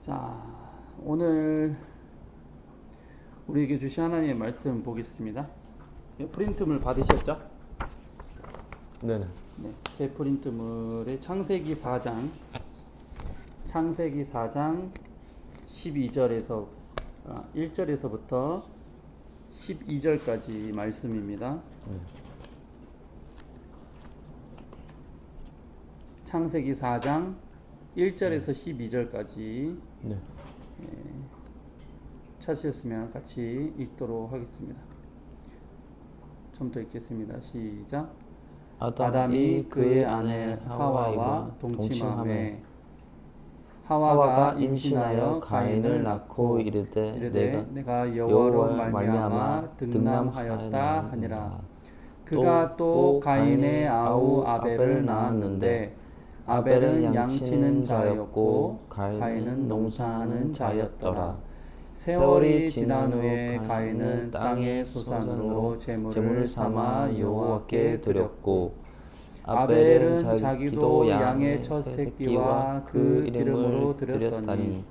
자, 오늘 우리에게 주신 하나님의 말씀 보겠습니다. 프린트물 받으셨죠? 네네. 네, 새 프린트물의 창세기 4장 12절에서 1절에서부터 12절까지 말씀입니다. 창세기 4장 1절에서 12절까지 네. 찾으셨으면 같이 읽도록 하겠습니다. 처음부터 읽겠습니다. 시작. 아담이 그의 아내 하와와 동침하매 하와가 임신하여 가인을 낳고 이르되 내가 여호와로 말미암아 등남하였다 하니라. 그가 또 가인의 아우 아벨을 낳았는데 아벨은 양치는 자였고 가인은 농사하는 자였더라. 세월이 지난 후에 가인은 땅의 소산으로 제물을 삼아 여호와께 드렸고 아벨은 자기도 양의 첫 새끼와 그 기름으로 드렸더니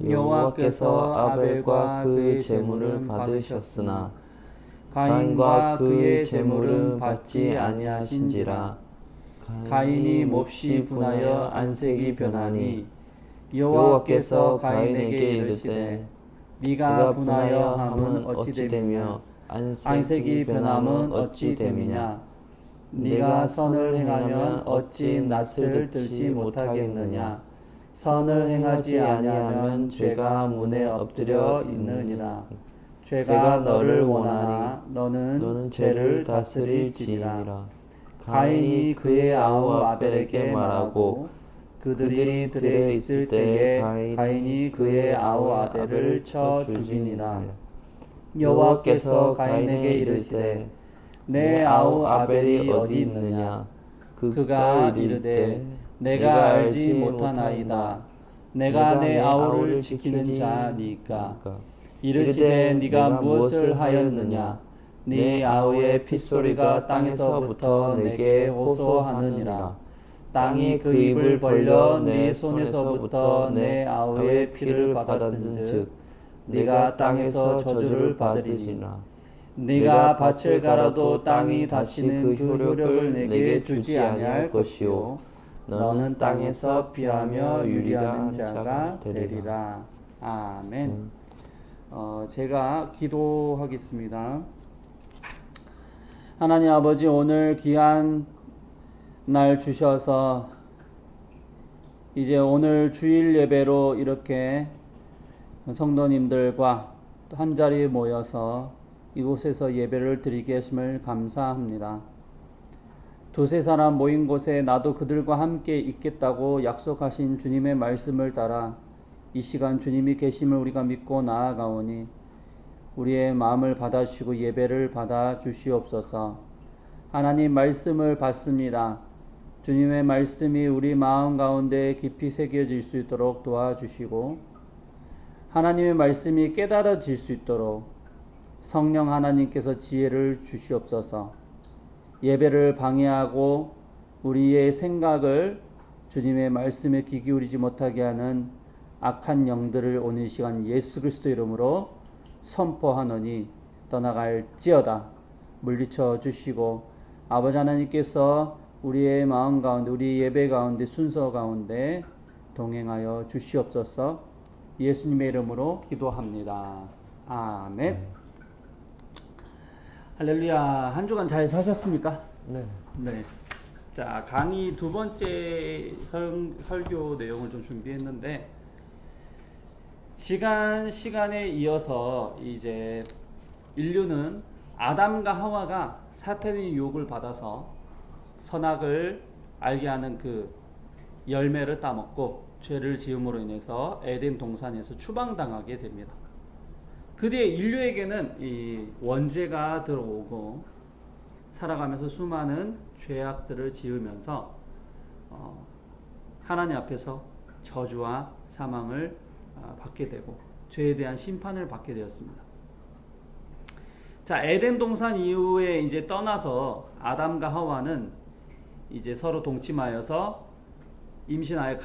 여호와께서 아벨과 그의 제물은 받으셨으나 가인과 그의 제물은 받지 아니하신지라. 가인이 몹시 분하여 안색이 변하니 여호와께서 가인에게 이르시되 네가 분하여 함은 어찌 되며 안색이 변함은 어찌 됨이냐. 네가 선을 행하면 어찌 낯을 들지 못하겠느냐. 선을 행하지 아니하면 죄가 문에 엎드려 있느니라. 죄가 너를 원하나 너는 죄를 다스릴지니라. 가인이 그의 아우 아벨에게 말하고 그들이 들에 있을 때에 가인이 그의 아우 아벨을 쳐 죽이니라. 여호와께서 가인에게 이르시되 내 아우 아벨이 어디 있느냐. 그가 이르되 내가 알지 못하나이다. 내가 내 아우를 지키는 자니까. 이르시되 네가 무엇을 하였느냐. 네 아우의 핏소리가 땅에서부터 내게 호소하느니라. 땅이 그 입을 벌려 내 손에서부터 내 아우의 피를 받았은즉 네가 땅에서 저주를 받으리라. 네가 밭을 갈아도 땅이 다시는 그 효력을 내게 주지 아니할 것이요 너는 땅에서 피하며 유리하는 자가 되리라. 아멘. 제가 기도하겠습니다. 하나님 아버지, 오늘 귀한 날 주셔서 이제 오늘 주일 예배로 이렇게 성도님들과 한자리에 모여서 이곳에서 예배를 드리게 하심을 감사합니다. 두세 사람 모인 곳에 나도 그들과 함께 있겠다고 약속하신 주님의 말씀을 따라 이 시간 주님이 계심을 우리가 믿고 나아가오니 우리의 마음을 받아주시고 예배를 받아 주시옵소서. 하나님 말씀을 받습니다. 주님의 말씀이 우리 마음 가운데 깊이 새겨질 수 있도록 도와주시고 하나님의 말씀이 깨달아질 수 있도록 성령 하나님께서 지혜를 주시옵소서. 예배를 방해하고 우리의 생각을 주님의 말씀에 귀 기울이지 못하게 하는 악한 영들을 오늘 시간 예수 그리스도 이름으로 선포하노니 떠나갈지어다. 물리쳐 주시고 아버지 하나님께서 우리의 마음 가운데 우리 예배 가운데 순서 가운데 동행하여 주시옵소서. 예수님의 이름으로 기도합니다. 아멘. 할렐루야. 한 주간 잘 사셨습니까? 네. 네. 자, 강의 두 번째 설교 내용을 좀 준비했는데 시간에 이어서 이제 인류는 아담과 하와가 사탄의 유혹을 받아서 선악을 알게 하는 그 열매를 따먹고 죄를 지음으로 인해서 에덴 동산에서 추방당하게 됩니다. 그 뒤에 인류에게는 이 원죄가 들어오고 살아가면서 수많은 죄악들을 지으면서 하나님 앞에서 저주와 사망을 받게 되고 죄에 대한 심판을 받게 되었습니다. 자, 에덴 동산 이후에 이제 떠나서 아담과 하와는 이제 서로 동침하여서 임신하여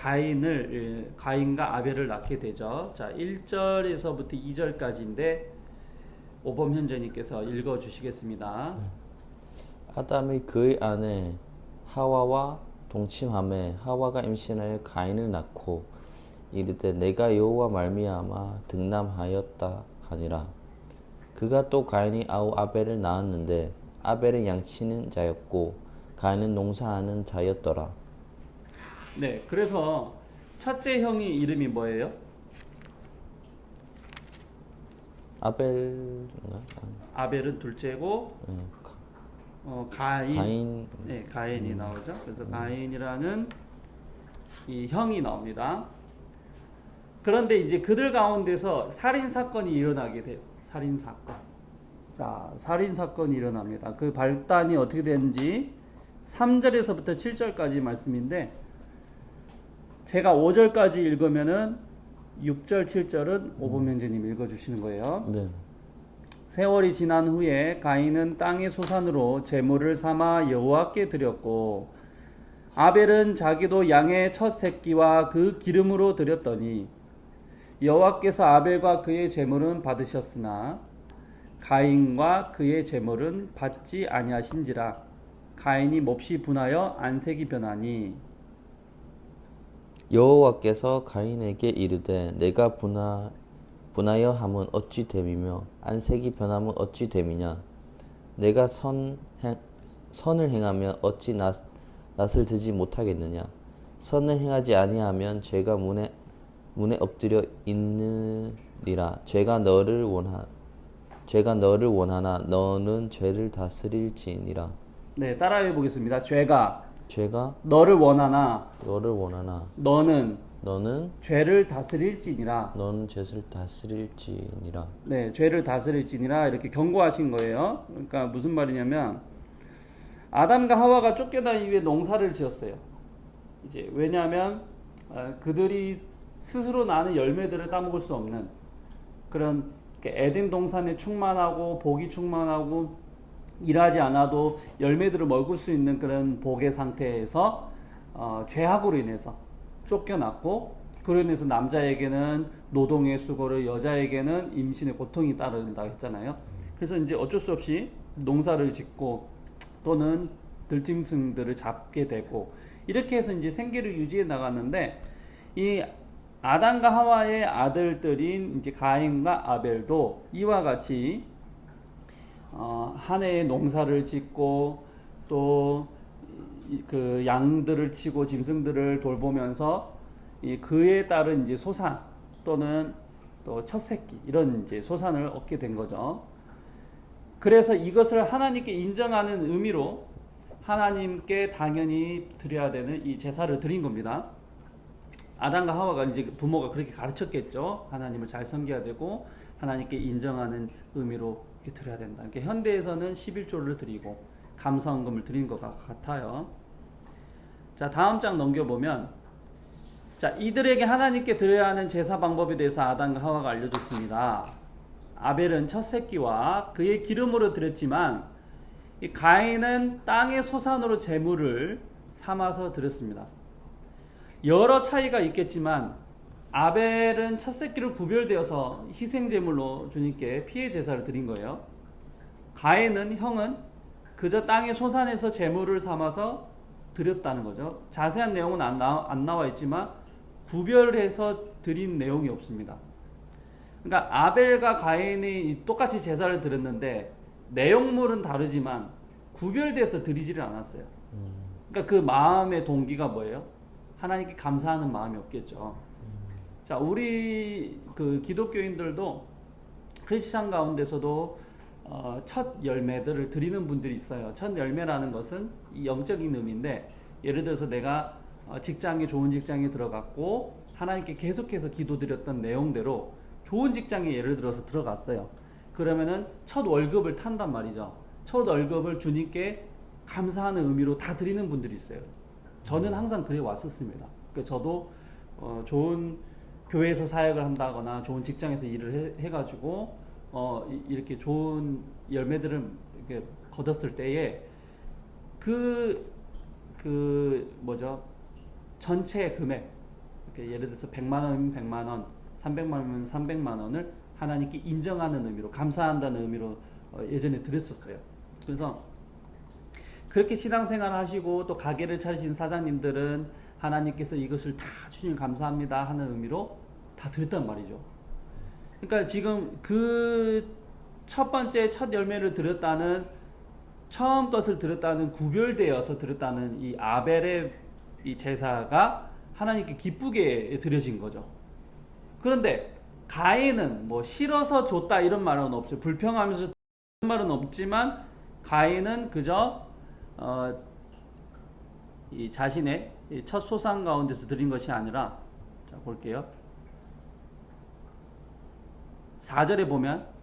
가인과 아벨을 낳게 되죠. 자, 1절에서부터 2절까지인데 오범 현재님께서 읽어 주시겠습니다. 아담이 그의 아내 하와와 동침하매 하와가 임신하여 가인을 낳고 이르되 내가 여호와 말미암아 득남하였다 하니라. 그가 또 가인이 아우 아벨을 낳았는데 아벨은 양치는 자였고 가인은 농사하는 자였더라. 네, 그래서 첫째 형이 이름이 뭐예요? 아벨인가? 아벨은 둘째고 예, 가인, 가인. 가인이 나오죠. 그래서 가인이라는 이 형이 나옵니다. 그런데 이제 그들 가운데서 살인 사건이 일어나게 돼요. 살인 사건. 자, 살인 사건이 일어납니다. 그 발단이 어떻게 되는지 3절에서부터 7절까지 말씀인데 제가 5절까지 읽으면은 6절, 7절은 오범현재님 읽어주시는 거예요. 네. 세월이 지난 후에 가인은 땅의 소산으로 제물을 삼아 여호와께 드렸고 아벨은 자기도 양의 첫 새끼와 그 기름으로 드렸더니 여호와께서 아벨과 그의 제물은 받으셨으나 가인과 그의 제물은 받지 아니하신지라. 가인이 몹시 분하여 안색이 변하니 여호와께서 가인에게 이르되 내가 분하여 함은 어찌 됨이며 안색이 변함은 어찌 됨이냐. 내가 선을 행하면 어찌 낯을 들지 못하겠느냐. 선을 행하지 아니하면 죄가 문에 엎드려 있느니라. 죄가 너를 원하나 너는 죄를 다스릴지니라. 네, 따라해 보겠습니다. 죄가 너를 원하나 너는 죄를 다스릴지니라. 너는 죄를 다스릴지니라. 네, 죄를 다스릴지니라 이렇게 경고하신 거예요. 그러니까 무슨 말이냐면 아담과 하와가 쫓겨난 이후에 농사를 지었어요. 이제 왜냐하면 그들이 스스로 나는 열매들을 따먹을 수 없는 그런 에덴 동산에 충만하고 복이 충만하고 일하지 않아도 열매들을 먹을 수 있는 그런 복의 상태에서 죄악으로 인해서 쫓겨났고 그로 인해서 남자에게는 노동의 수고를 여자에게는 임신의 고통이 따른다 했잖아요. 그래서 이제 어쩔 수 없이 농사를 짓고 또는 들짐승들을 잡게 되고 이렇게 해서 이제 생계를 유지해 나갔는데 이 아담과 하와의 아들들인 이제 가인과 아벨도 이와 같이 한 해의 농사를 짓고 또 그 양들을 치고 짐승들을 돌보면서 그에 따른 이제 소산 또는 또 첫 새끼 이런 이제 소산을 얻게 된 거죠. 그래서 이것을 하나님께 인정하는 의미로 하나님께 당연히 드려야 되는 이 제사를 드린 겁니다. 아담과 하와가 이제 부모가 그렇게 가르쳤겠죠. 하나님을 잘 섬겨야 되고 하나님께 인정하는 의미로 이렇게 드려야 된다. 이렇게 현대에서는 11조를 드리고 감사헌금을 드리는 것 같아요. 자, 다음 장 넘겨보면 자, 이들에게 하나님께 드려야 하는 제사 방법에 대해서 아담과 하와가 알려줬습니다. 아벨은 첫 새끼와 그의 기름으로 드렸지만 이 가인은 땅의 소산으로 제물을 삼아서 드렸습니다. 여러 차이가 있겠지만 아벨은 첫 새끼를 구별되어서 희생 제물로 주님께 피해 제사를 드린 거예요. 가인은 형은 그저 땅의 소산에서 제물을 삼아서 드렸다는 거죠. 자세한 내용은 안 나와 있지만 구별해서 드린 내용이 없습니다. 그러니까 아벨과 가인이 똑같이 제사를 드렸는데 내용물은 다르지만 구별돼서 드리지를 않았어요. 그러니까 그 마음의 동기가 뭐예요? 하나님께 감사하는 마음이 없겠죠. 자, 우리 그 기독교인들도 크리스찬 가운데서도 첫 열매들을 드리는 분들이 있어요. 첫 열매라는 것은 이 영적인 의미인데 예를 들어서 내가 좋은 직장에 들어갔고 하나님께 계속해서 기도드렸던 내용대로 좋은 직장에 예를 들어서 들어갔어요. 그러면은 첫 월급을 탄단 말이죠. 첫 월급을 주님께 감사하는 의미로 다 드리는 분들이 있어요. 저는 항상 그래 왔었습니다. 그러니까 저도 좋은 교회에서 사역을 한다거나 좋은 직장에서 일을 해가지고 이렇게 좋은 열매들을 이렇게 거뒀을 때에 전체 금액, 이렇게 예를 들어서 100만 원이면 100만 원, 300만 원이면 300만 원을 하나님께 인정하는 의미로, 감사한다는 의미로 예전에 드렸었어요. 그래서 그렇게 신앙생활 하시고 또 가게를 차리신 사장님들은 하나님께서 이것을 다 주님 감사합니다 하는 의미로 다 드렸단 말이죠. 그러니까 지금 그 첫 번째 첫 열매를 드렸다는, 처음 것을 드렸다는, 구별되어서 드렸다는 이 아벨의 이 제사가 하나님께 기쁘게 드려진 거죠. 그런데 가인은 뭐 싫어서 줬다 이런 말은 없어요. 불평하면서 이런 말은 없지만 가인은 그저 이 자신의 첫 소산 가운데서 드린 것이 아니라, 자 볼게요. 4절에 보면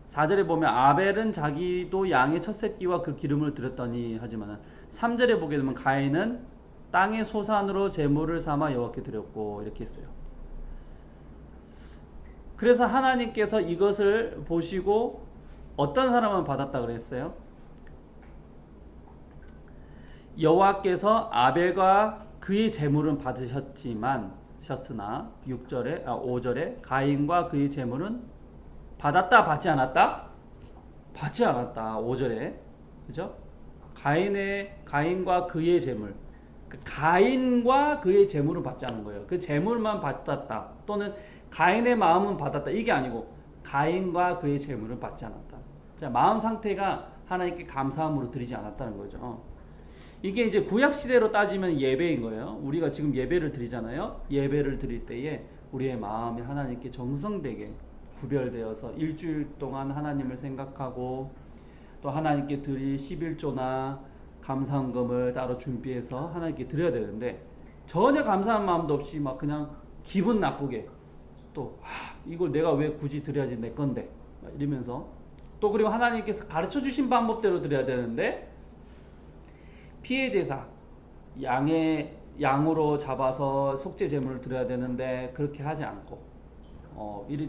4절에 보면 아벨은 자기도 양의 첫 새끼와 그 기름을 드렸더니 하지만 3절에 보게 되면 가인은 땅의 소산으로 제물을 삼아 여호와께 드렸고 이렇게 했어요. 그래서 하나님께서 이것을 보시고 어떤 사람은 받았다 그랬어요? 여호와께서 아벨과 그의 제물은 받으셨으나 5절에 가인과 그의 제물은 받았다 받지 않았다? 받지 않았다. 5절에. 그죠? 가인과 그의 제물. 가인과 그의 제물은 받지 않은 거예요. 그 제물만 받았다. 또는 가인의 마음은 받았다. 이게 아니고 가인과 그의 제물은 받지 않았다. 자, 마음 상태가 하나님께 감사함으로 드리지 않았다는 거죠. 이게 이제 구약 시대로 따지면 예배인 거예요. 우리가 지금 예배를 드리잖아요. 예배를 드릴 때에 우리의 마음이 하나님께 정성되게 구별되어서 일주일 동안 하나님을 생각하고 또 하나님께 드릴 11조나 감사헌금을 따로 준비해서 하나님께 드려야 되는데 전혀 감사한 마음도 없이 막 그냥 기분 나쁘게 또 이걸 내가 왜 굳이 드려야지 내 건데 이러면서, 또 그리고 하나님께서 가르쳐 주신 방법대로 드려야 되는데 피해 제사 양으로 잡아서 속죄 제물을 드려야 되는데 그렇게 하지 않고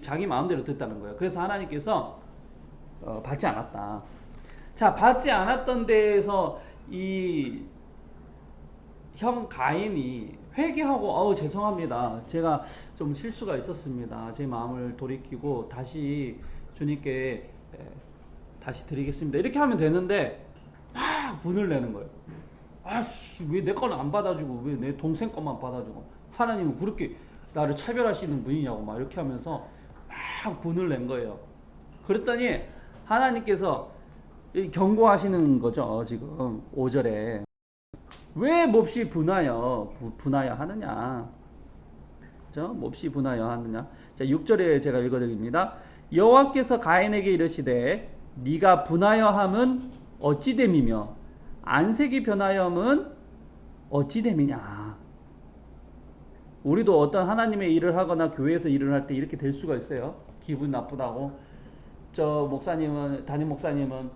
자기 마음대로 됐다는 거예요. 그래서 하나님께서 받지 않았다. 자, 받지 않았던 데에서 이 형 가인이 회개하고 죄송합니다. 제가 좀 실수가 있었습니다. 제 마음을 돌이키고 다시 주님께 다시 드리겠습니다. 이렇게 하면 되는데 막 분을 내는 거예요. 왜 내 거는 안 받아주고 왜 내 동생 것만 받아주고, 하나님은 그렇게 나를 차별하시는 분이냐고 막 이렇게 하면서 막 분을 낸 거예요. 그랬더니 하나님께서 경고하시는 거죠. 지금 5절에 왜 몹시 분하여 하느냐, 그죠? 몹시 분하여 하느냐. 자, 6절에 제가 읽어드립니다. 여호와께서 가인에게 이르시되 네가 분하여 함은 어찌 됨이며 안색이 변하여 함은 어찌 됨이냐. 우리도 어떤 하나님의 일을 하거나 교회에서 일을 할 때 이렇게 될 수가 있어요. 기분 나쁘다고. 담임 목사님은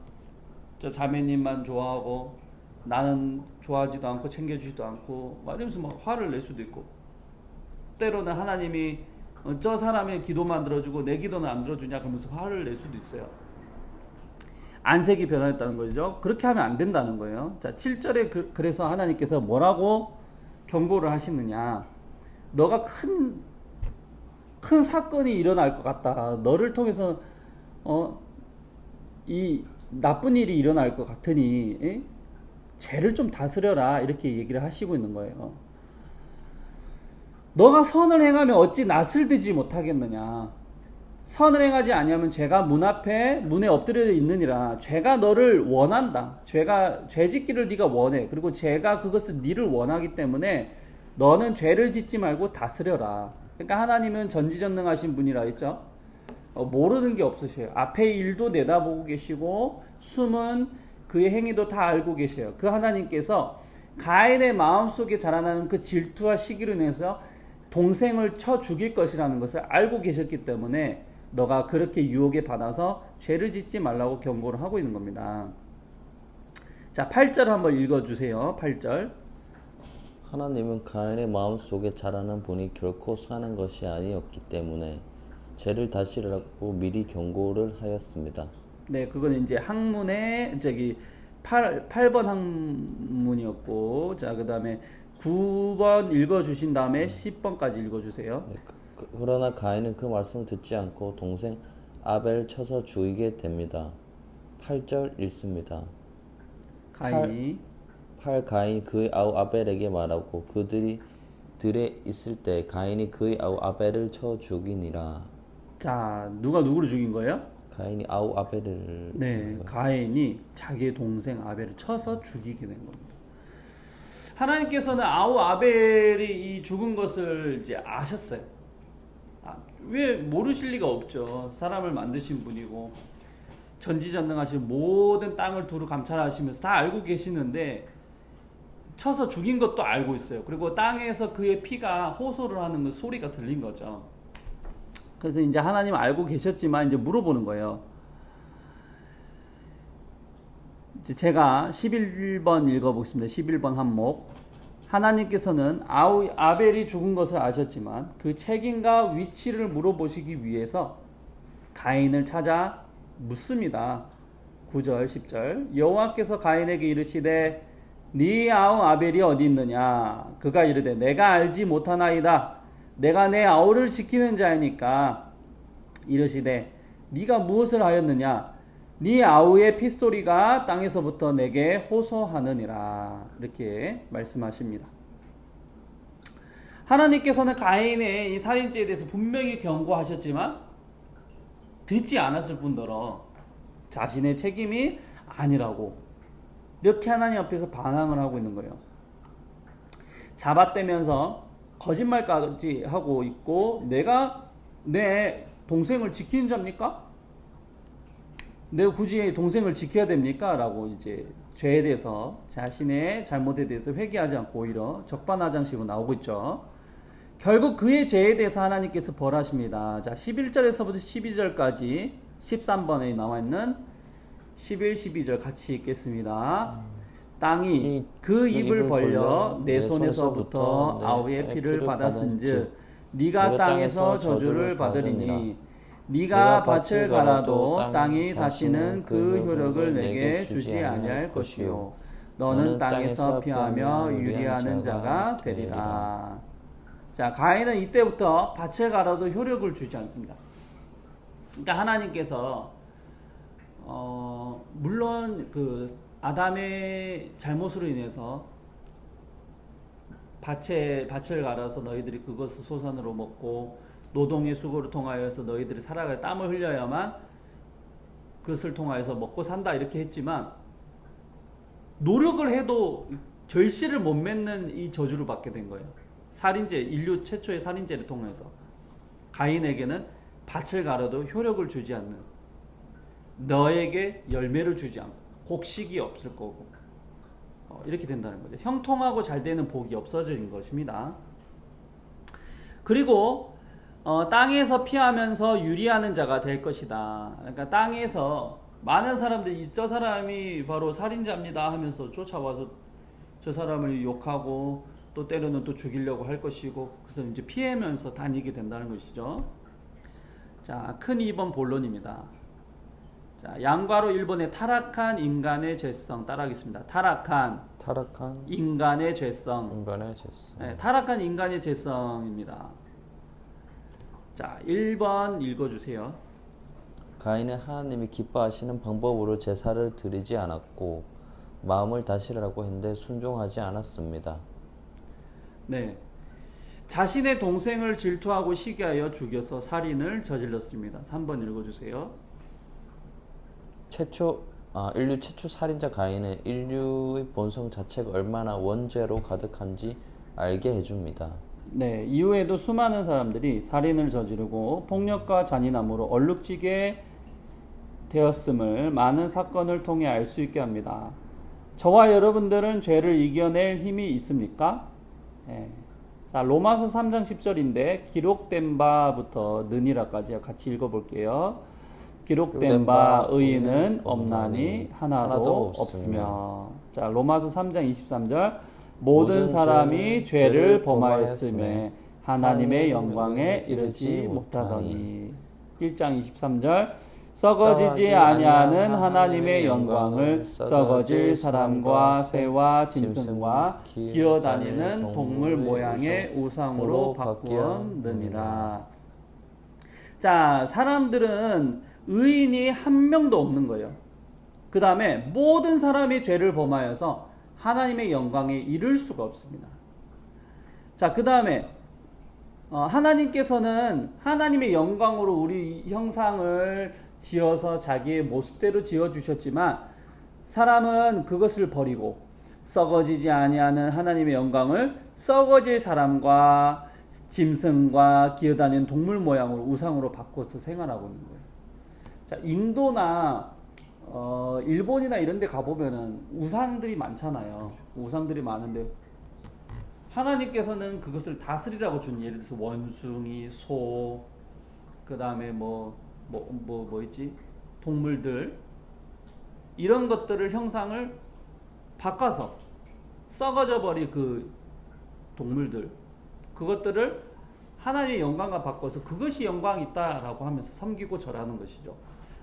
저 자매님만 좋아하고 나는 좋아하지도 않고 챙겨주지도 않고 막 이러면서 막 화를 낼 수도 있고, 때로는 하나님이 저 사람의 기도만 들어주고 내 기도는 안 들어주냐 그러면서 화를 낼 수도 있어요. 안색이 변화했다는 거죠. 그렇게 하면 안 된다는 거예요. 자, 7절에 그래서 하나님께서 뭐라고 경고를 하시느냐. 너가 큰 사건이 일어날 것 같다. 너를 통해서 이 나쁜 일이 일어날 것 같으니 죄를 좀 다스려라. 이렇게 얘기를 하시고 있는 거예요. 너가 선을 행하면 어찌 낯을 들지 못하겠느냐. 선을 행하지 아니하면 죄가 문에 엎드려 있느니라. 죄가 너를 원한다. 죄 짓기를 네가 원해. 그리고 죄가 그것을 네를 원하기 때문에 너는 죄를 짓지 말고 다스려라. 그러니까 하나님은 전지전능하신 분이라 했죠. 모르는 게 없으셔요. 앞의 일도 내다보고 계시고 숨은 그의 행위도 다 알고 계셔요. 그 하나님께서 가인의 마음속에 자라나는 그 질투와 시기로 인해서 동생을 쳐 죽일 것이라는 것을 알고 계셨기 때문에 너가 그렇게 유혹에 받아서 죄를 짓지 말라고 경고를 하고 있는 겁니다. 자, 8절 한번 읽어주세요. 8절. 하나님은 가인의 마음속에 자라는 분이 결코 사는 것이 아니었기 때문에 죄를 다스리라고 미리 경고를 하였습니다. 네, 그건 이제 학문의 8번 항문이었고, 자, 그 다음에 9번 읽어주신 다음에 10번까지 읽어주세요. 네, 그러나 가인은 그 말씀을 듣지 않고 동생 아벨을 쳐서 죽이게 됩니다. 8절 읽습니다. 가인이, 가인이 그의 아우 아벨에게 말하고 그들이 들에 있을 때 가인이 그의 아우 아벨을 쳐 죽이니라. 자, 누가 누구를 죽인 거예요? 가인이 아우 아벨을 네, 가인이 자기의 동생 아벨을 쳐서 죽이게 된 겁니다. 하나님께서는 아우 아벨이 이 죽은 것을 이제 아셨어요. 왜 모르실 리가 없죠. 사람을 만드신 분이고 전지전능하신 모든 땅을 두루 감찰하시면서 다 알고 계시는데 쳐서 죽인 것도 알고 있어요. 그리고 땅에서 그의 피가 호소를 하는 그 소리가 들린 거죠. 그래서 이제 하나님 알고 계셨지만 이제 물어보는 거예요. 이제 제가 11번 읽어보겠습니다. 11번 항목. 하나님께서는 아벨이 죽은 것을 아셨지만 그 책임과 위치를 물어보시기 위해서 가인을 찾아 묻습니다. 9절 10절 여호와께서 가인에게 이르시되 네 아우 아벨이 어디 있느냐. 그가 이르되 내가 알지 못하나이다. 내가 내 아우를 지키는 자이니까. 이르시되 네가 무엇을 하였느냐. 네 아우의 핏소리가 땅에서부터 내게 호소하느니라. 이렇게 말씀하십니다. 하나님께서는 가인의 이 살인죄에 대해서 분명히 경고하셨지만 듣지 않았을 뿐더러 자신의 책임이 아니라고 이렇게 하나님 앞에서 반항을 하고 있는 거예요. 잡아떼면서 거짓말까지 하고 있고 내가 내 동생을 지키는 자입니까? 내가 굳이 동생을 지켜야 됩니까? 라고 이제 죄에 대해서 자신의 잘못에 대해서 회개하지 않고 오히려 적반하장식으로 나오고 있죠. 결국 그의 죄에 대해서 하나님께서 벌하십니다. 자, 11절에서부터 12절까지 13번에 나와 있는 11, 12절 같이 읽겠습니다. 땅이 그 입을 벌려 내 손에서부터 아우의 피를 받았은즉 네가 땅에서 저주를 받으리니 네가 밭을 갈아도 땅이 다시는 그 효력을 내게 주지 아니할 것이요 너는 땅에서 피하며 유리하는 자가 되리라. 자, 가인은 이때부터 밭을 갈아도 효력을 주지 않습니다. 그러니까 하나님께서 물론 그 아담의 잘못으로 인해서 밭을 갈아서 너희들이 그것을 소산으로 먹고 노동의 수고를 통하여서 너희들이 살아갈 땀을 흘려야만 그것을 통하여서 먹고 산다 이렇게 했지만 노력을 해도 결실을 못 맺는 이 저주를 받게 된 거예요. 살인죄, 인류 최초의 살인죄를 통해서 가인에게는 밭을 갈아도 효력을 주지 않는, 너에게 열매를 주지 않고 곡식이 없을 거고 이렇게 된다는 거죠. 형통하고 잘 되는 복이 없어진 것입니다. 그리고 땅에서 피하면서 유리하는 자가 될 것이다. 그러니까 땅에서 많은 사람들이 저 사람이 바로 살인자입니다 하면서 쫓아와서 저 사람을 욕하고 또 때로는 또 죽이려고 할 것이고 그래서 이제 피하면서 다니게 된다는 것이죠. 자, 큰 2번 본론입니다. 자, 양과로 1번의 타락한 인간의 죄성 따라하겠습니다. 타락한 인간의 죄성. 네, 타락한 인간의 죄성입니다. 자, 1번 읽어주세요. 가인은 하나님이 기뻐하시는 방법으로 제사를 드리지 않았고 마음을 다스리라고 했는데 순종하지 않았습니다. 네, 자신의 동생을 질투하고 시기하여 죽여서 살인을 저질렀습니다. 3번 읽어주세요. 인류 최초 살인자 가인은 인류의 본성 자체가 얼마나 원죄로 가득한지 알게 해줍니다. 네, 이후에도 수많은 사람들이 살인을 저지르고 폭력과 잔인함으로 얼룩지게 되었음을 많은 사건을 통해 알 수 있게 합니다. 저와 여러분들은 죄를 이겨낼 힘이 있습니까? 네. 자, 로마서 3장 10절인데 기록된 바부터 느니라까지 같이 읽어볼게요. 기록된 바 의인은 없나니 하나도 없으며. 자, 로마서 3장 23절 모든 사람이 죄를 범하였음에 하나님의 영광에 이르지 못하더니. 1장 23절 썩어지지 아니하는 하나님의 영광을 썩어질 사람과 새와 짐승과 기어다니는 동물 모양의 우상으로 바꾸었느니라. 자, 사람들은 의인이 한 명도 없는 거예요. 그 다음에 모든 사람이 죄를 범하여서 하나님의 영광에 이를 수가 없습니다. 자, 그 다음에 하나님께서는 하나님의 영광으로 우리 형상을 지어서 자기의 모습대로 지어주셨지만 사람은 그것을 버리고 썩어지지 아니하는 하나님의 영광을 썩어질 사람과 짐승과 기어다니는 동물 모양으로 우상으로 바꿔서 생활하고 있는 거예요. 자, 인도나 일본이나 이런 데 가보면은 우상들이 많잖아요. 우상들이 많은데 하나님께서는 그것을 다스리라고 준, 예를 들어서 원숭이, 소, 그 다음에 뭐 있지? 동물들, 이런 것들을 형상을 바꿔서 썩어져 버린 그 동물들, 그것들을 하나님의 영광과 바꿔서 그것이 영광이 있다라고 하면서 섬기고 절하는 것이죠.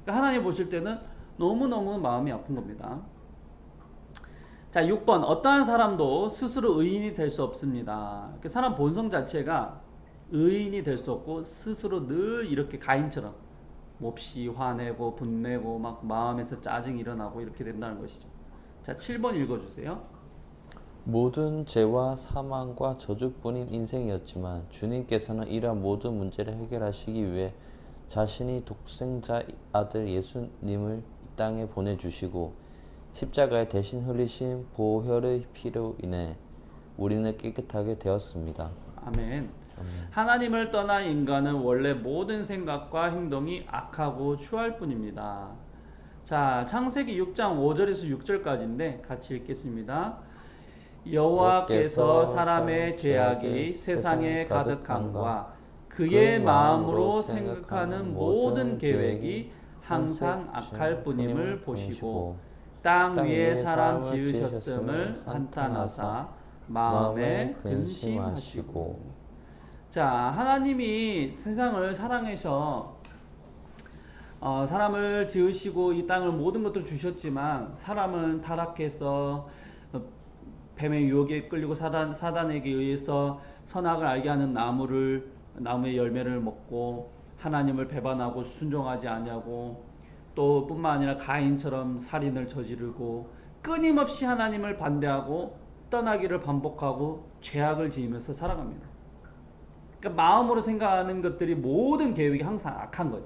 그러니까 하나님 보실 때는 너무너무 마음이 아픈 겁니다. 자, 6번. 어떠한 사람도 스스로 의인이 될 수 없습니다. 사람 본성 자체가 의인이 될 수 없고 스스로 늘 이렇게 가인처럼 몹시 화내고 분내고 막 마음에서 짜증이 일어나고 이렇게 된다는 것이죠. 자, 7번 읽어주세요. 모든 죄와 사망과 저주뿐인 인생이었지만 주님께서는 이러한 모든 문제를 해결하시기 위해 자신이 독생자 아들 예수님을 이 땅에 보내주시고 십자가에 대신 흘리신 보혈의 피로 인해 우리는 깨끗하게 되었습니다. 아멘. 하나님을 떠난 인간은 원래 모든 생각과 행동이 악하고 추할 뿐입니다. 자, 창세기 6장 5절에서 6절까지인데 같이 읽겠습니다. 여호와께서 사람의 죄악이 세상에 가득함과 그의 마음으로 생각하는 모든 계획이 항상 악할 뿐임을 보시고 땅 위에 사람 지으셨음을 한탄하사 마음에 근심하시고. 자, 하나님이 세상을 사랑해서 사람을 지으시고 이 땅을 모든 것들을 주셨지만 사람은 타락해서 뱀의 유혹에 끌리고 사단에게 의해서 선악을 알게 하는 나무의 열매를 먹고 하나님을 배반하고 순종하지 아니하고 또 뿐만 아니라 가인처럼 살인을 저지르고 끊임없이 하나님을 반대하고 떠나기를 반복하고 죄악을 지으면서 살아갑니다. 그러니까 마음으로 생각하는 것들이 모든 계획이 항상 악한 거예요.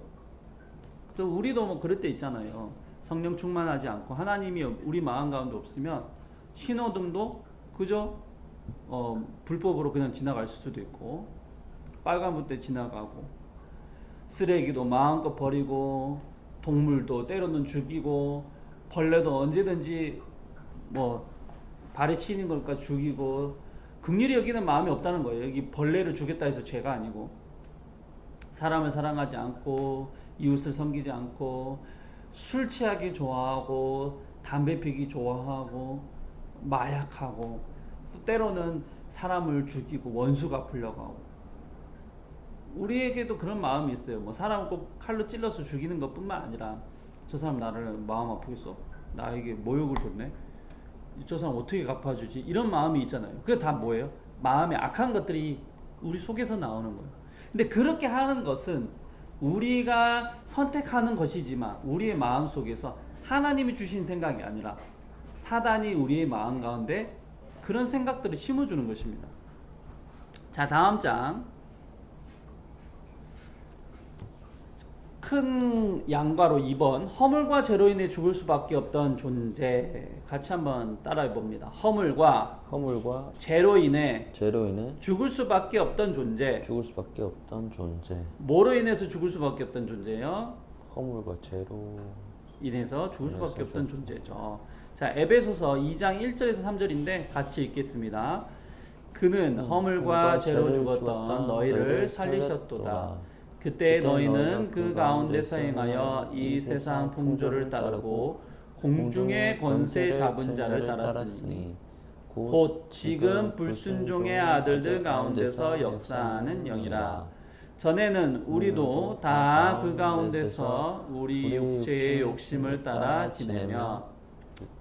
또 우리도 뭐 그럴 때 있잖아요. 성령 충만하지 않고 하나님이 우리 마음 가운데 없으면 신호등도 그저 불법으로 그냥 지나갈 수도 있고 빨간불 때 지나가고 쓰레기도 마음껏 버리고 동물도 때로는 죽이고 벌레도 언제든지 뭐 발에 치는 거니까 죽이고 긍휼히 여기는 마음이 없다는 거예요. 여기 벌레를 죽였다 해서 죄가 아니고 사람을 사랑하지 않고 이웃을 섬기지 않고 술 취하기 좋아하고 담배 피기 좋아하고 마약하고 때로는 사람을 죽이고 원수 갚으려고 하고 우리에게도 그런 마음이 있어요. 뭐 사람을 꼭 칼로 찔러서 죽이는 것뿐만 아니라 저 사람 나를 마음 아프겠어? 나에게 모욕을 줬네? 저 사람 어떻게 갚아주지? 이런 마음이 있잖아요. 그게 다 뭐예요? 마음에 악한 것들이 우리 속에서 나오는 거예요. 근데 그렇게 하는 것은 우리가 선택하는 것이지만 우리의 마음 속에서 하나님이 주신 생각이 아니라 사단이 우리의 마음 가운데 그런 생각들을 심어주는 것입니다. 자, 다음 장. 큰 양과로 2번 허물과 죄로 인해 죽을 수밖에 없던 존재. 같이 한번 따라해 봅니다. 허물과 죄로 인해 죽을 수밖에 없던 존재. 뭐로 인해서 죽을 수밖에 없던 존재예요? 허물과 죄로 인해서 죽을 수밖에 없던 존재죠. 자, 에베소서 2장 1절에서 3절인데 같이 읽겠습니다. 그는 허물과 죄로 죽었던 너희를 살리셨도다. 그때 너희는 그 가운데서 행하여 이 세상 풍조를 따르고 공중의 권세 잡은 자를 따랐으니 곧 지금 불순종의 아들들 가운데서 역사하는 영이라. 전에는 우리도 우리도 다 그 다 가운데서 우리 우리 육체의 욕심을 따라 지내며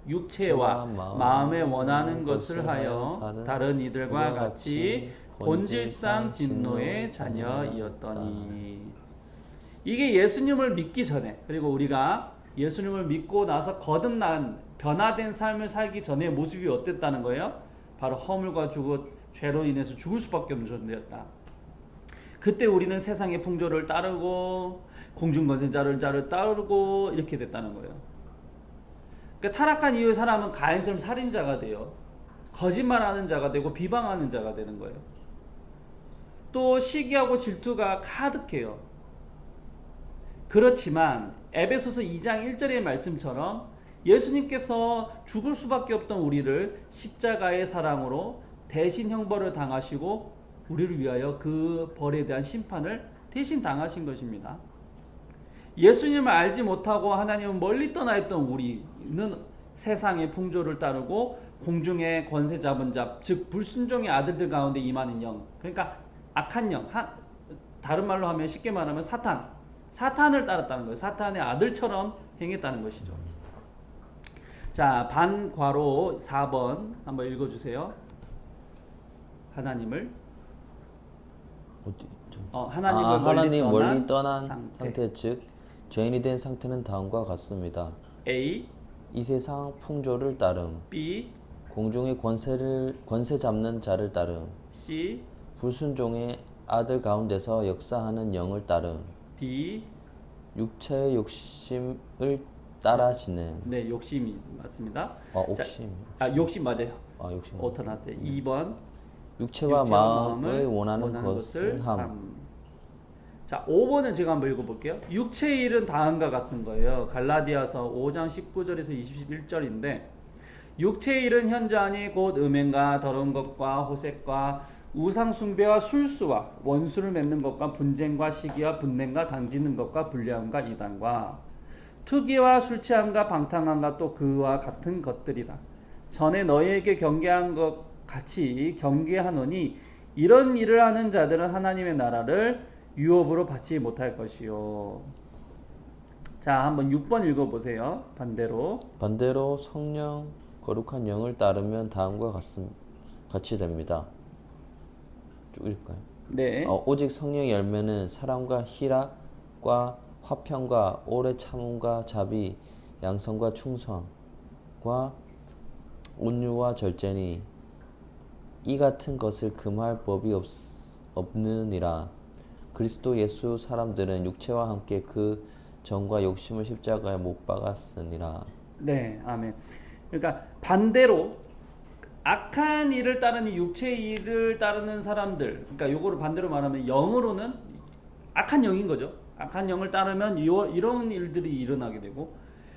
육체와 마음에 원하는 것을 하여 다른 이들과 같이 본질상 진노의 자녀이었더니. 이게 예수님을 믿기 전에, 그리고 우리가 예수님을 믿고 나서 거듭난 변화된 삶을 살기 전에 모습이 어땠다는 거예요? 바로 허물과 죄로 인해서 죽을 수밖에 없는 존재였다. 그때 우리는 세상의 풍조를 따르고 공중권세자를 따르고 이렇게 됐다는 거예요. 그러니까 타락한 이후에 사람은 가인처럼 살인자가 돼요. 거짓말하는 자가 되고 비방하는 자가 되는 거예요. 또 시기하고 질투가 가득해요. 그렇지만 에베소서 2장 1절의 말씀처럼 예수님께서 죽을 수밖에 없던 우리를 십자가의 사랑으로 대신 형벌을 당하시고 우리를 위하여 그 벌에 대한 심판을 대신 당하신 것입니다. 예수님을 알지 못하고 하나님을 멀리 떠나 있던 우리는 세상의 풍조를 따르고 공중의 권세 잡은 자, 즉 불순종의 아들들 가운데 임하는 영, 그러니까 악한 영, 다른 말로 하면 쉽게 말하면 사탄을 따랐다는 거예요. 사탄의 아들처럼 행했다는 것이죠. 자, 반괄호 4번 한번 읽어주세요. 하나님을 하나님 멀리 떠난 상태. 상태, 즉 죄인이 된 상태는 다음과 같습니다. A, 이 세상 풍조를 따름, B, 공중의 권세 잡는 자를 따름, C, 불순종의 아들 가운데서 역사하는 영을 따름, D. 육체의 욕심을 따라 지냄. 네, 욕심이 맞습니다. 욕심. 욕심 맞아요. 욕심. 오타 났어요. 2번 육체와 마음을 원하는 것을 함. 자, 5번은 제가 한번 읽어볼게요. 육체의 일은 다음과 같은 거예요. 갈라디아서 5장 19절에서 21절인데 육체의 일은 현저하니 곧 음행과 더러운 것과 호색과 우상 숭배와 술수와 원수를 맺는 것과 분쟁과 시기와 분냄과 당지는 것과 불량과 이단과 투기와 술 취함과 방탕함과 또 그와 같은 것들이라. 전에 너희에게 경계한 것 같이 경계하노니 이런 일을 하는 자들은 하나님의 나라를 유업으로 받지 못할 것이요. 자, 한번 6번 읽어보세요. 반대로 성령 거룩한 영을 따르면 다음과 같이 됩니다. 쭉 읽을까요? 네. 오직 성령의 열매는 사랑과 희락과 화평과 오래 참음과 자비, 양선과 충성과 온유와 절제니 이 같은 것을 금할 법이 없느니라. 그리스도 예수 사람들은 육체와 함께 그 정과 욕심을 십자가에 못 박았으니라. 네, 아멘. 그러니까 반대로 악한 일을 따르는 육체의 일을 따르는 사람들, 그러니까 요거를 반대로 말하면 영으로는 악한 영인 거죠. 악한 영을 따르면 이런 일들이 일어나게 되고,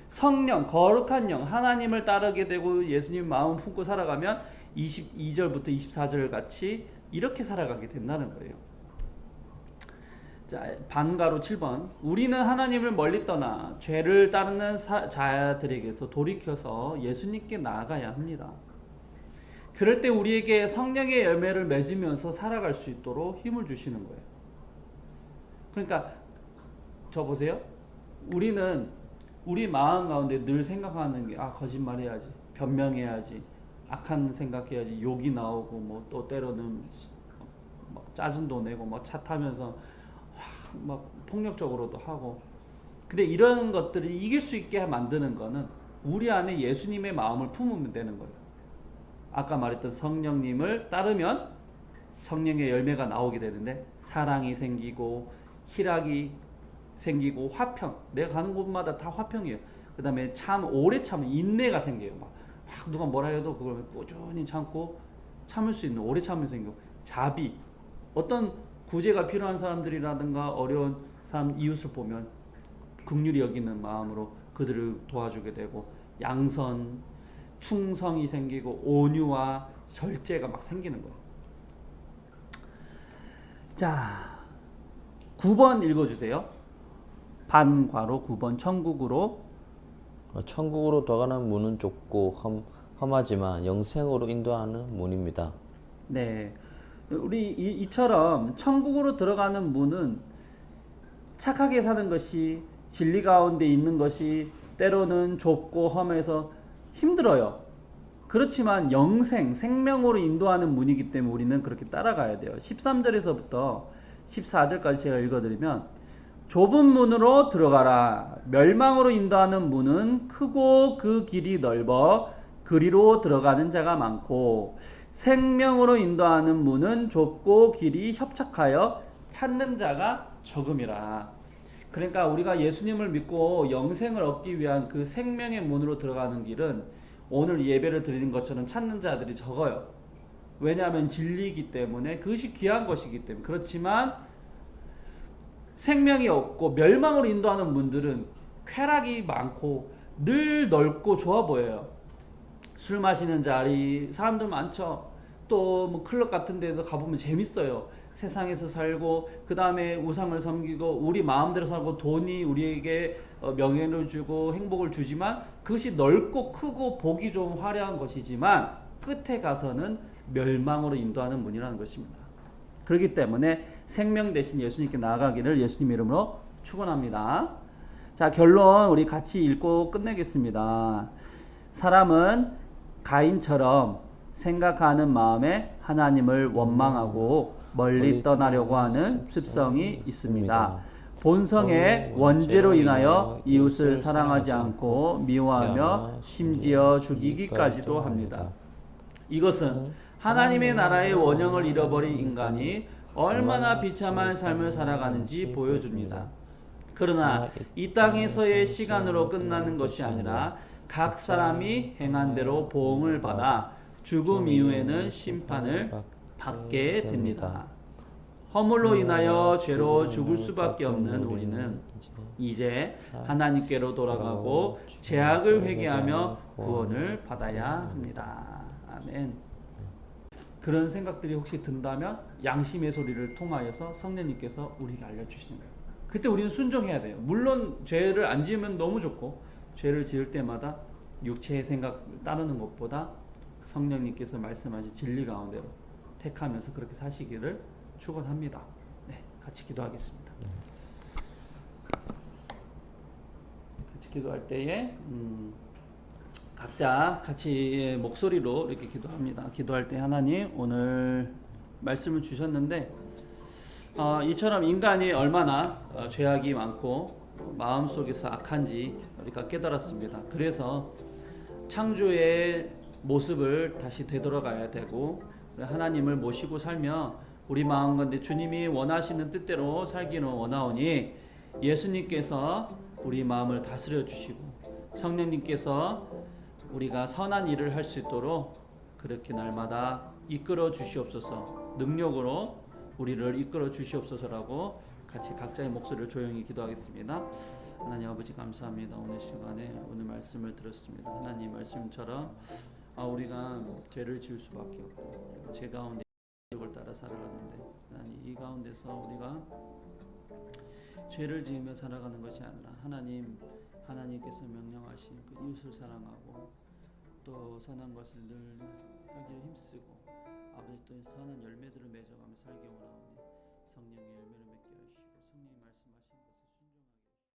성령, 거룩한 영, 하나님을 따르게 되고 예수님 마음 품고 살아가면 22절부터 24절 같이 이렇게 살아가게 된다는 거예요. 자, 반가로 7번. 우리는 하나님을 멀리 떠나 죄를 따르는 자들에게서 돌이켜서 예수님께 나아가야 합니다. 그럴 때 우리에게 성령의 열매를 맺으면서 살아갈 수 있도록 힘을 주시는 거예요. 그러니까 저 보세요. 우리는 우리 마음 가운데 늘 생각하는 게 거짓말해야지, 변명해야지, 악한 생각해야지, 욕이 나오고 뭐 또 때로는 짜증도 내고 뭐 차 타면서 막 폭력적으로도 하고. 근데 이런 것들을 이길 수 있게 만드는 거는 우리 안에 예수님의 마음을 품으면 되는 거예요. 아까 말했던 성령님을 따르면 성령의 열매가 나오게 되는데 사랑이 생기고 희락이 생기고 화평, 내가 가는 곳마다 다 화평이에요. 그 다음에 오래 참은 인내가 생겨요. 막 누가 뭐라 해도 그걸 꾸준히 참고 참을 수 있는 오래 참을 생기고, 자비, 어떤 구제가 필요한 사람들이라든가 어려운 사람 이웃을 보면 긍휼히 여기는 마음으로 그들을 도와주게 되고, 양선, 충성이 생기고 온유와 절제가 막 생기는 거예요. 자, 9번 읽어주세요. 반괄호 9번 천국으로 들어가는 문은 좁고 험하지만 영생으로 인도하는 문입니다. 네, 우리 이처럼 천국으로 들어가는 문은 착하게 사는 것이 진리 가운데 있는 것이 때로는 좁고 험해서 힘들어요. 그렇지만 영생, 생명으로 인도하는 문이기 때문에 우리는 그렇게 따라가야 돼요. 13절에서부터 14절까지 제가 읽어드리면 좁은 문으로 들어가라. 멸망으로 인도하는 문은 크고 그 길이 넓어 그리로 들어가는 자가 많고 생명으로 인도하는 문은 좁고 길이 협착하여 찾는 자가 적음이라. 그러니까 우리가 예수님을 믿고 영생을 얻기 위한 그 생명의 문으로 들어가는 길은 오늘 예배를 드리는 것처럼 찾는 자들이 적어요. 왜냐하면 진리이기 때문에 그것이 귀한 것이기 때문에. 그렇지만 생명이 없고 멸망으로 인도하는 문들은 쾌락이 많고 늘 넓고 좋아 보여요. 술 마시는 자리 사람들 많죠. 또 뭐 클럽 같은 데도 가보면 재밌어요. 세상에서 살고 그 다음에 우상을 섬기고 우리 마음대로 살고 돈이 우리에게 명예를 주고 행복을 주지만 그것이 넓고 크고 보기 좋은 화려한 것이지만 끝에 가서는 멸망으로 인도하는 문이라는 것입니다. 그렇기 때문에 생명 대신 예수님께 나아가기를 예수님 이름으로 축원합니다. 자, 결론 우리 같이 읽고 끝내겠습니다. 사람은 가인처럼 생각하는 마음에 하나님을 원망하고 멀리 떠나려고 하는 습성이 있습니다. 본성의 원죄로 인하여 이웃을 사랑하지 않고 미워하며 심지어 죽이기까지도 합니다. 이것은 하나님의 나라의 원형을 잃어버린 인간이 얼마나 비참한 삶을 살아가는지 보여줍니다. 그러나 이 땅에서의 시간으로 끝나는 것이 아니라 각 사람이 행한 대로 보응을 받아 죽음 이후에는 심판을 받게 됩니다. 허물로 인하여 죄로 죽을 수밖에 없는 우리는 이제 하나님께로 돌아가고 죄악을 회개하며 구원을 받아야 합니다. 아멘. 그런 생각들이 혹시 든다면 양심의 소리를 통하여서 성령님께서 우리에게 알려주시는 거예요. 그때 우리는 순종해야 돼요. 물론 죄를 안 지으면 너무 좋고 죄를 지을 때마다 육체의 생각 따르는 것보다 성령님께서 말씀하신 진리 가운데로 택하면서 그렇게 사시기를 축원합니다. 네, 같이 기도하겠습니다. 같이 기도할 때에 각자 같이 목소리로 이렇게 기도합니다. 기도할 때 하나님 오늘 말씀을 주셨는데 이처럼 인간이 얼마나 죄악이 많고 마음속에서 악한지 우리가 깨달았습니다. 그래서 창조의 모습을 다시 되돌아가야 되고 하나님을 모시고 살며 우리 마음 가운데 주님이 원하시는 뜻대로 살기는 원하오니 예수님께서 우리 마음을 다스려 주시고 성령님께서 우리가 선한 일을 할 수 있도록 그렇게 날마다 이끌어 주시옵소서. 능력으로 우리를 이끌어 주시옵소서라고 같이 각자의 목소리를 조용히 기도하겠습니다. 하나님 아버지 감사합니다. 오늘 시간에 오늘 말씀을 들었습니다. 하나님 말씀처럼 우리가 죄를 지을 수밖에 없고 죄 가운데 을 따라 살아가는데 하나님 이 가운데서 우리가 죄를 지으며 살아가는 것이 아니라 하나님께서 명령하신 그 이웃을 사랑하고 또 선한 것을 늘 하기를 힘쓰고 아버지 또 선한 열매들을 맺어가며 살기 원하오니 성령의 열매를 맺게 하시오.